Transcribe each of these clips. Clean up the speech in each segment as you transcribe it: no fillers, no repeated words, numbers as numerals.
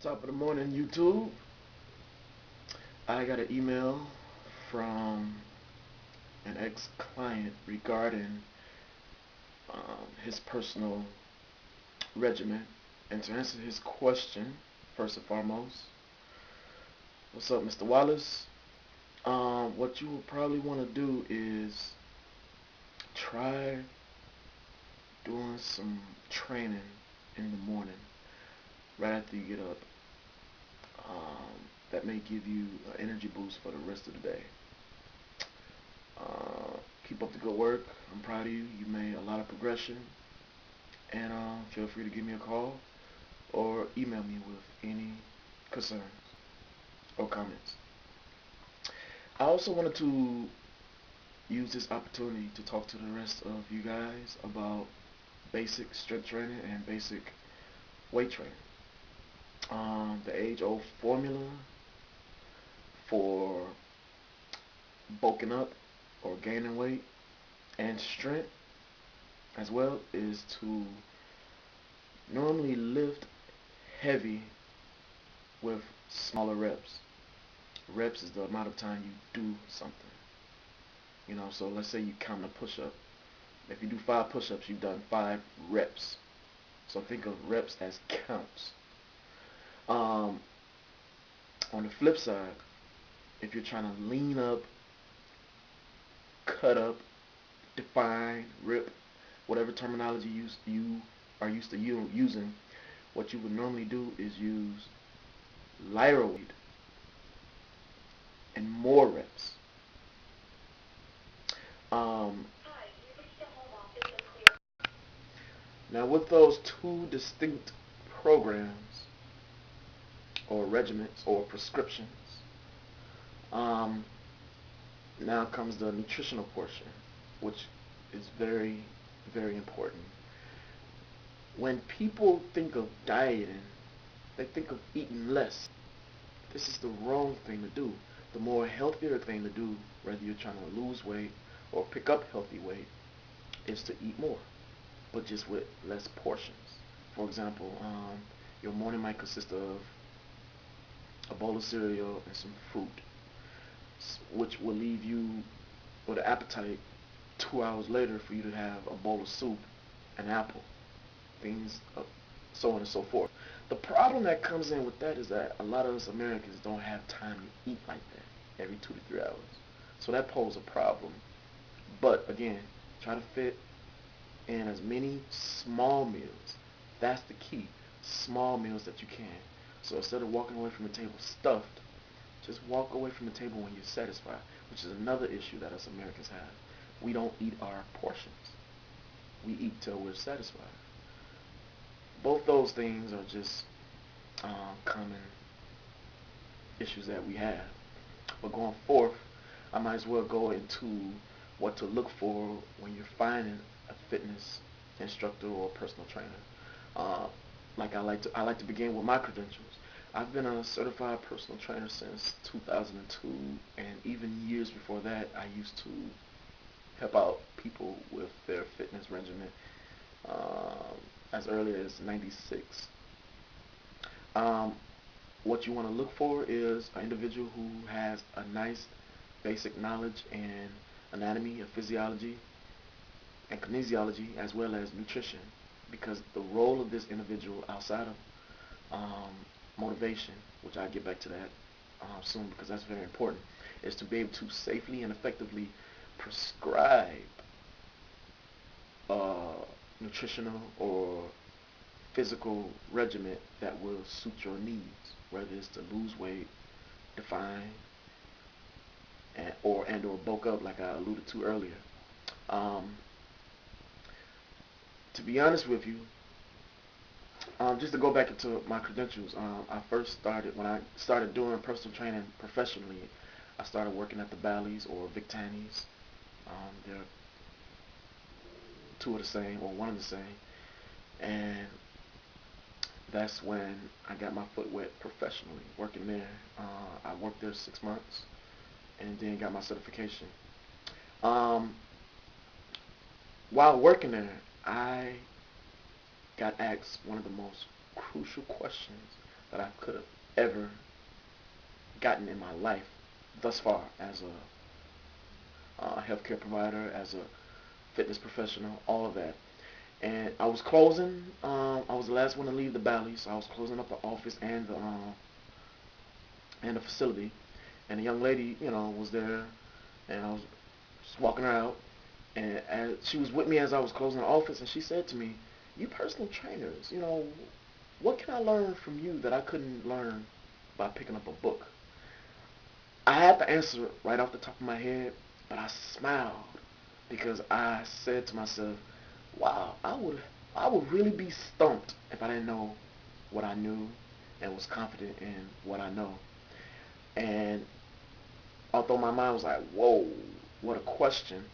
Top of the morning, YouTube. I got an email from an ex-client regarding his personal regimen. And to answer his question, first and foremost, what's up, Mr. Wallace? What you will probably want to do is try doing some training in the morning right after you get up. That may give you an energy boost for the rest of the day. Keep up the good work. I'm proud of you. You made a lot of progression. And feel free to give me a call or email me with any concerns or comments. I also wanted to use this opportunity to talk to the rest of you guys about basic strength training and basic weight training. The age-old formula for bulking up or gaining weight and strength as well is to normally lift heavy with smaller reps. Reps is the amount of time you do something. So let's say you count a push-up. If you do 5 push-ups, you've done 5 reps. So think of reps as counts. Um, on the flip side, if you're trying to lean up, cut up, define, rip, whatever terminology you are used to using, what you would normally do is use lighter weight and more reps. Um, Now, with those two distinct programs or regiments or prescriptions, um, now comes the nutritional portion, which is very, very important. When people think of dieting, they think of eating less. This is the wrong thing to do. The more healthier thing to do, whether you're trying to lose weight or pick up healthy weight, is to eat more, but just with less portions. For example, your morning might consist of a bowl of cereal and some fruit, which will leave you with an appetite 2 hours later for you to have a bowl of soup, an apple, things, so on and so forth. The problem that comes in with that is that a lot of us Americans don't have time to eat like that every 2 to 3 hours. So that poses a problem. But again, try to fit in as many small meals. That's the key. Small meals that you can. So instead of walking away from the table stuffed, just walk away from the table when you're satisfied, which is another issue that us Americans have. We don't eat our portions. We eat till we're satisfied. Both those things are just common issues that we have. But going forth, I might as well go into what to look for when you're finding a fitness instructor or personal trainer. Uh, I like to begin with my credentials. I've been a certified personal trainer since 2002, and even years before that, I used to help out people with their fitness regimen um, as early as '96. Um, what you want to look for is an individual who has a nice basic knowledge in anatomy, of physiology, and kinesiology, as well as nutrition, because the role of this individual outside of um, motivation, which I'll get back to that soon because that's very important, is to be able to safely and effectively prescribe nutritional or physical regimen that will suit your needs, whether it's to lose weight, define, and or bulk up, like I alluded to earlier. Um, to be honest with you, just to go back into my credentials, I first started when I started doing personal training professionally. I started working at the Bally's or Vic Tanny's. They're two of the same or one of the same, and that's when I got my foot wet professionally working there. I worked there 6 months and then got my certification. Um, while working there, I got asked one of the most crucial questions that I could have ever gotten in my life thus far as a healthcare provider, as a fitness professional, all of that. And I was closing. I was the last one to leave the Valley, so I was closing up the office and the facility. And a young lady, was there, and I was just walking her out, and she was with me as I was closing the office, and she said to me, "You personal trainers, what can I learn from you that I couldn't learn by picking up a book?" I had to answer right off the top of my head, but I smiled because I said to myself, "Wow, I would really be stumped if I didn't know what I knew and was confident in what I know." And although my mind was like, "Whoa, what a question,"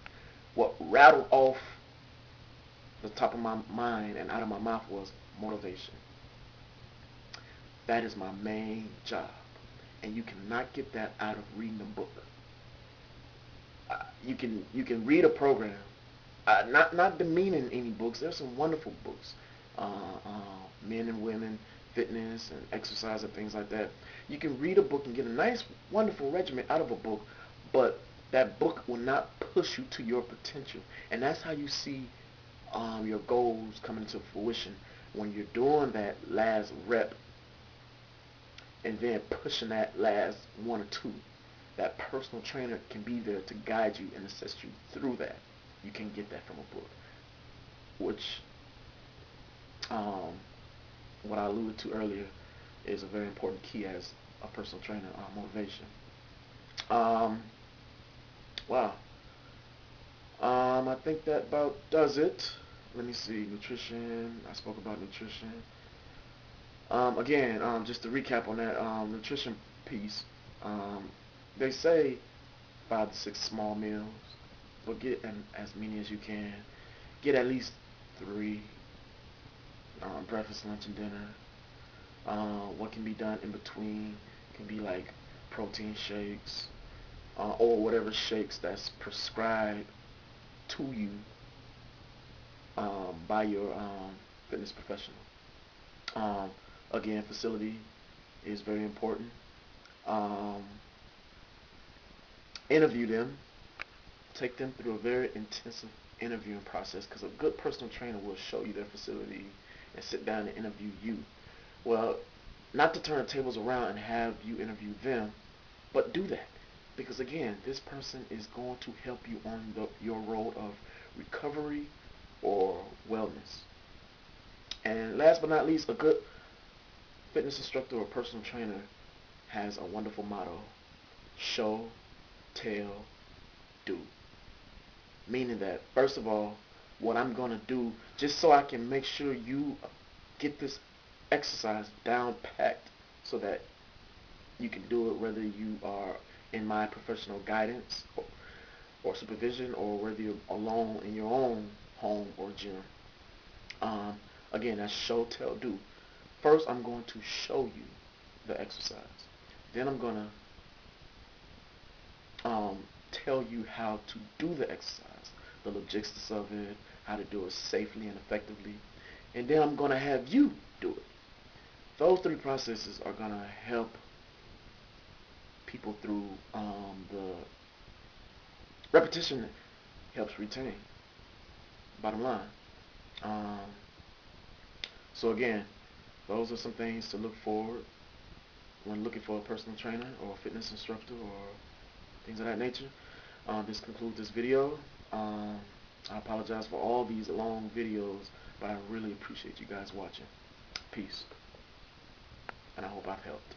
what rattled off the top of my mind and out of my mouth was motivation. That is my main job, and you cannot get that out of reading a book. You can read a program. Not demeaning any books. There's some wonderful books, men and women, fitness and exercise and things like that. You can read a book and get a nice, wonderful regimen out of a book, but that book will not push you to your potential, and that's how you see your goals coming to fruition when you're doing that last rep and then pushing that last one or two. That personal trainer can be there to guide you and assist you through that. You can get that from a book, which um, what I alluded to earlier is a very important key as a personal trainer, motivation. Um, wow. I think that about does it. Let me see. Nutrition. I spoke about nutrition. Again, just to recap on that nutrition piece, um, they say 5 to 6 small meals, but get as many as you can. Get at least three: breakfast, lunch, and dinner. What can be done in between can be like protein shakes or whatever shakes that's prescribed to you by your fitness professional. Um, Again, facility is very important. Um, Interview them, take them through a very intensive interviewing process because a good personal trainer will show you their facility and sit down and interview you. Well, not to turn the tables around and have you interview them, but do that because again, this person is going to help you on your road of recovery or wellness. And last but not least, a good fitness instructor or personal trainer has a wonderful motto: show, tell, do. Meaning that, first of all, what I'm going to do, just so I can make sure you get this exercise down packed so that you can do it whether you are in my professional guidance or supervision or whether you're alone in your own home or gym. Um, Again, that's show, tell, do. First, I'm going to show you the exercise. Then I'm going to tell you how to do the exercise, the logistics of it, how to do it safely and effectively. And then I'm going to have you do it. Those three processes are going to help people through the repetition helps retain. Bottom line. Um, so again, those are some things to look forward when looking for a personal trainer or a fitness instructor or things of that nature. This concludes this video. Um, I apologize for all these long videos, but I really appreciate you guys watching. Peace, and I hope I've helped.